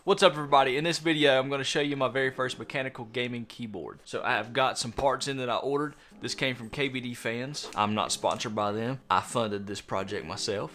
What's up everybody? In this video I'm going to show you my very first mechanical gaming keyboard. So I have got some parts in that I ordered. This came from KBD Fans. I'm not sponsored by them. I funded this project myself.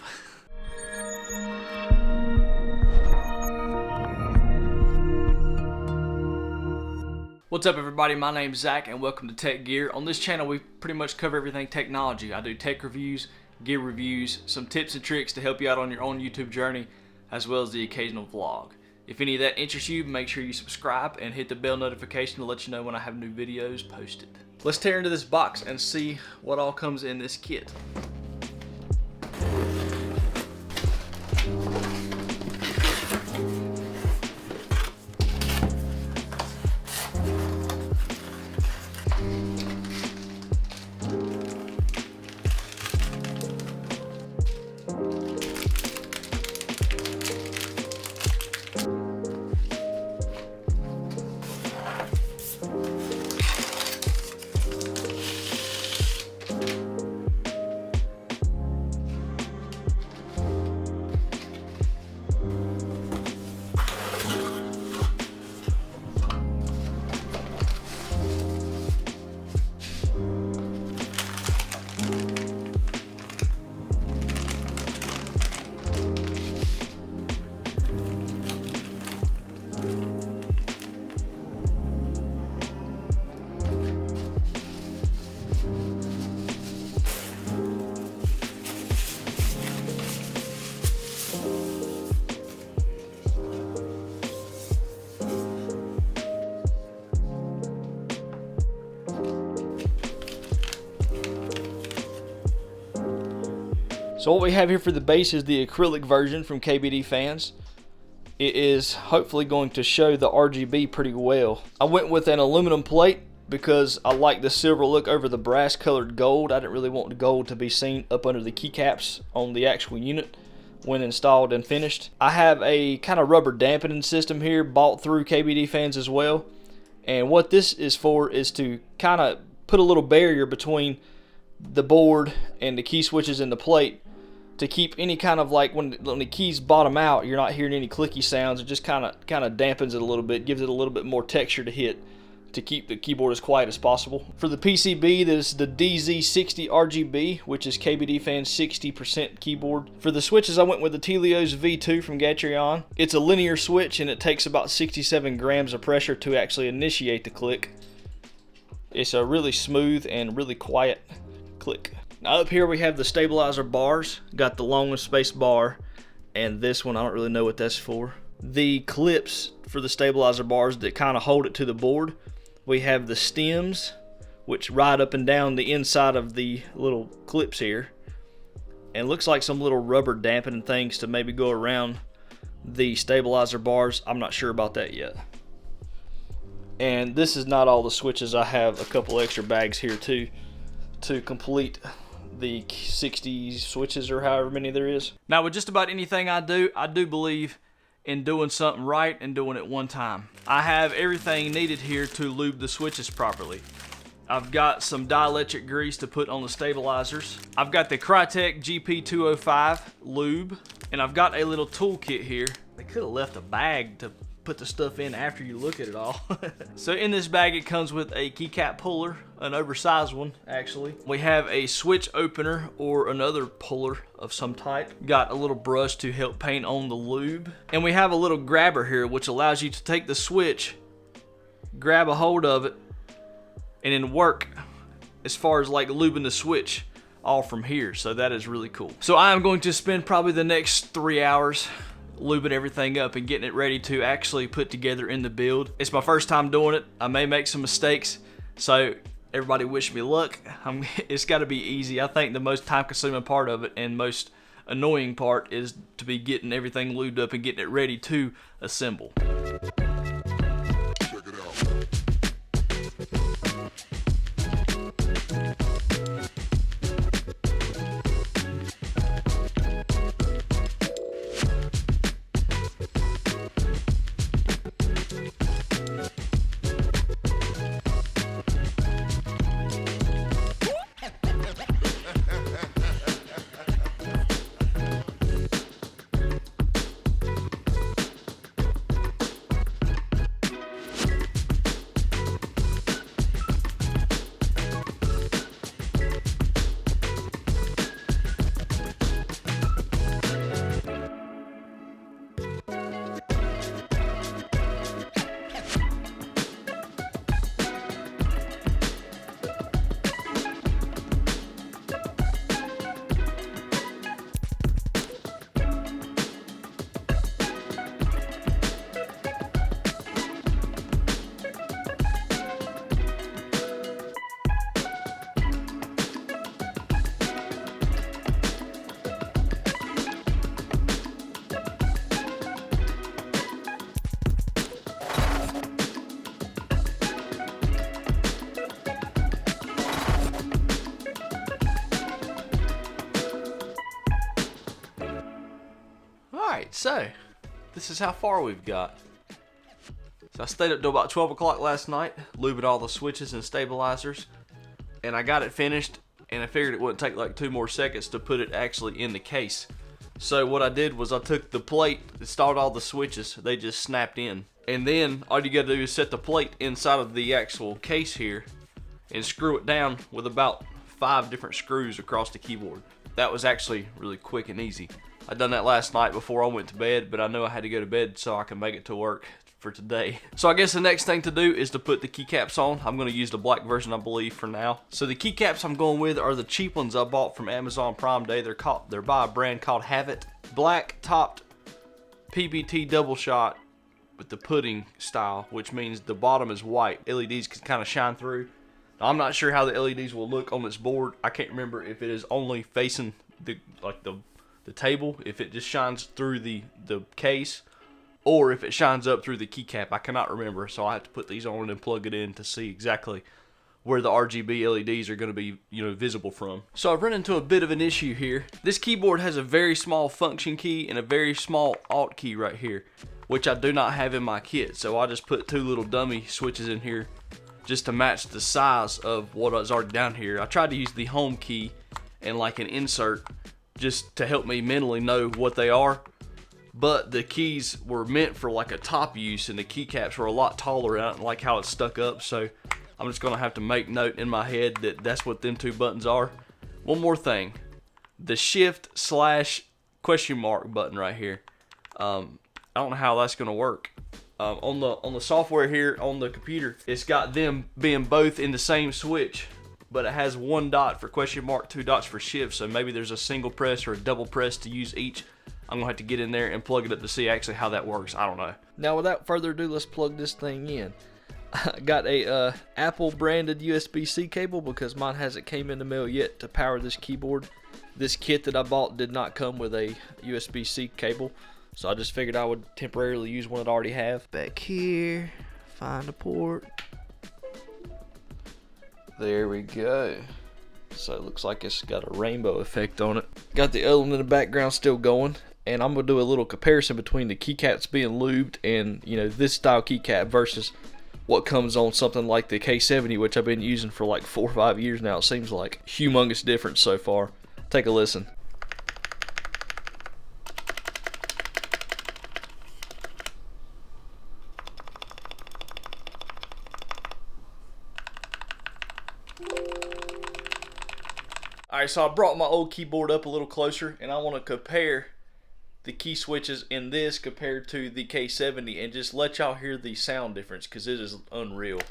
What's up everybody, my name's Zach and welcome to TechGear. On this channel we pretty much cover everything technology. I do tech reviews, gear reviews, some tips and tricks to help you out on your own YouTube journey, as well as the occasional vlog. If any of that interests you, make sure you subscribe and hit the bell notification to let you know when I have new videos posted. Let's tear into this box and see what all comes in this kit. So what we have here for the base is the acrylic version from KBD Fans. It is hopefully going to show the RGB pretty well. I went with an aluminum plate because I like the silver look over the brass colored gold. I didn't really want the gold to be seen up under the keycaps on the actual unit when installed and finished. I have a kind of rubber dampening system here bought through KBD Fans as well. And what this is for is to kind of put a little barrier between the board and the key switches in the plate, to keep any kind of, like when the keys bottom out, you're not hearing any clicky sounds. It just kind of dampens it a little bit, gives it a little bit more texture to hit, to keep the keyboard as quiet as possible. For the PCB, this is the DZ60 RGB, which is KBD Fans 60% keyboard. For the switches, I went with the Telios V2 from Gatrion. It's a linear switch and it takes about 67 grams of pressure to actually initiate the click. It's a really smooth and really quiet click. Now up here we have the stabilizer bars. Got the longest space bar, and this one I don't really know what that's for. The clips for the stabilizer bars that kind of hold it to the board. We have the stems, which ride up and down the inside of the little clips here, and looks like some little rubber dampening things to maybe go around the stabilizer bars. I'm not sure about that yet. And this is not all the switches. I have a couple extra bags here too to complete the 60 switches or however many there is. Now with just about anything I do believe in doing something right and doing it one time. I have everything needed here to lube the switches properly. I've got some dielectric grease to put on the stabilizers. I've got the Crytek GP205 lube, and I've got a little toolkit here. They could have left a bag to put the stuff in after you look at it all. So in this bag it comes with a keycap puller, an oversized one actually. We have a switch opener or another puller of some type. Got a little brush to help paint on the lube. And we have a little grabber here which allows you to take the switch, grab a hold of it, and then work as far as like lubing the switch all from here. So that is really cool. So I am going to spend probably the next 3 hours lubing everything up and getting it ready to actually put together in the build. It's my first time doing it. I may make some mistakes, so everybody wish me luck. It's got to be easy. I think the most time-consuming part of it and most annoying part is to be getting everything lubed up and getting it ready to assemble. Check it out. Alright, so this is how far we've got. So I stayed up till about 12 o'clock last night, lubing all the switches and stabilizers, and I got it finished, and I figured it wouldn't take like 2 more seconds to put it actually in the case. So what I did was I took the plate, installed all the switches, they just snapped in. And then all you gotta do is set the plate inside of the actual case here and screw it down with about 5 different screws across the keyboard. That was actually really quick and easy. I done that last night before I went to bed, but I knew I had to go to bed so I can make it to work for today. So I guess the next thing to do is to put the keycaps on. I'm going to use the black version, I believe, for now. So the keycaps I'm going with are the cheap ones I bought from Amazon Prime Day. They're by a brand called Have It. Black topped PBT double shot with the pudding style, which means the bottom is white. LEDs can kind of shine through. Now, I'm not sure how the LEDs will look on this board. I can't remember if it is only facing the table, if it just shines through the case, or if it shines up through the keycap. I cannot remember, so I have to put these on and plug it in to see exactly where the RGB LEDs are going to be, visible from. So I've run into a bit of an issue here. This keyboard has a very small function key and a very small alt key right here, which I do not have in my kit. So I just put 2 little dummy switches in here just to match the size of what is already down here. I tried to use the home key and like an insert just to help me mentally know what they are, but the keys were meant for like a top use and the keycaps were a lot taller. I don't like how it's stuck up, so I'm just gonna have to make note in my head that that's what them 2 buttons are. One more thing, the shift/question mark button right here, I don't know how that's gonna work. On the software here on the computer, it's got them being both in the same switch, but it has 1 dot for question mark, 2 dots for shift, so maybe there's a single press or a double press to use each. I'm gonna have to get in there and plug it up to see actually how that works. I don't know. Now without further ado, let's plug this thing in. I got a Apple branded USB-C cable because mine hasn't came in the mail yet to power this keyboard. This kit that I bought did not come with a USB-C cable, so I just figured I would temporarily use one that I already have. Back here, find a port. There we go. So it looks like it's got a rainbow effect on it. Got the other one in the background still going, and I'm gonna do a little comparison between the keycaps being lubed and this style keycap versus what comes on something like the K70, which I've been using for like 4 or 5 years now. It seems like humongous difference so far. Take a listen. Alright, so I brought my old keyboard up a little closer, and I want to compare the key switches in this compared to the K70 and just let y'all hear the sound difference, because it is unreal.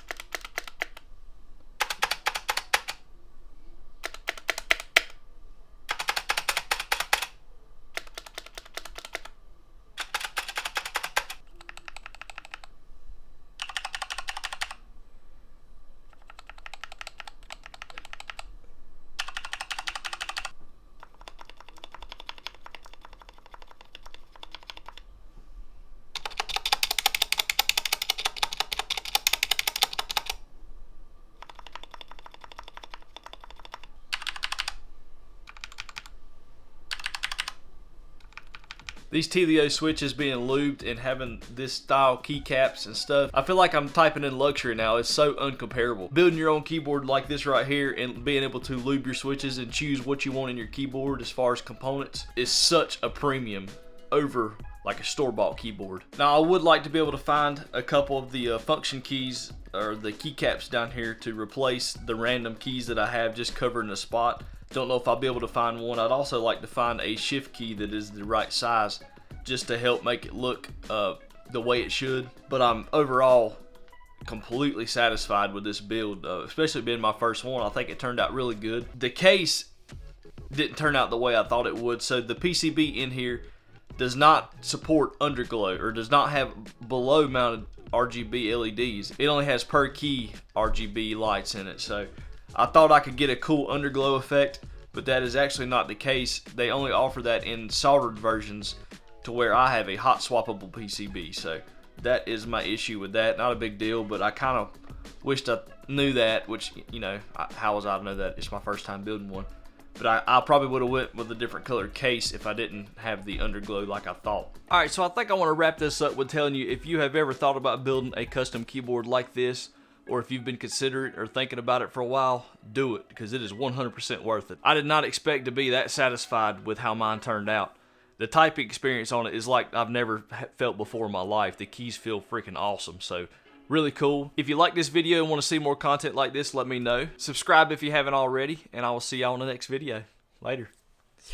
These Telio switches being lubed and having this style keycaps and stuff, I feel like I'm typing in luxury now. It's so uncomparable. Building your own keyboard like this right here and being able to lube your switches and choose what you want in your keyboard as far as components is such a premium over like a store-bought keyboard. Now I would like to be able to find a couple of the function keys or the keycaps down here to replace the random keys that I have just covering the spot. Don't know if I'll be able to find one. I'd also like to find a shift key that is the right size just to help make it look the way it should. But I'm overall completely satisfied with this build, especially being my first one. I think it turned out really good. The case didn't turn out the way I thought it would. So the PCB in here does not support underglow or does not have below mounted RGB LEDs. It only has per key RGB lights in it. So I thought I could get a cool underglow effect, but that is actually not the case. They only offer that in soldered versions to where I have a hot swappable PCB. So that is my issue with that. Not a big deal, but I kind of wished I knew that, which, how was I to know that? It's my first time building one. But I probably would have went with a different colored case if I didn't have the underglow like I thought. Alright, so I think I want to wrap this up with telling you, if you have ever thought about building a custom keyboard like this, or if you've been considering or thinking about it for a while, do it, because it is 100% worth it. I did not expect to be that satisfied with how mine turned out. The typing experience on it is like I've never felt before in my life. The keys feel freaking awesome, so really cool. If you like this video and want to see more content like this, let me know. Subscribe if you haven't already, and I will see y'all in the next video. Later.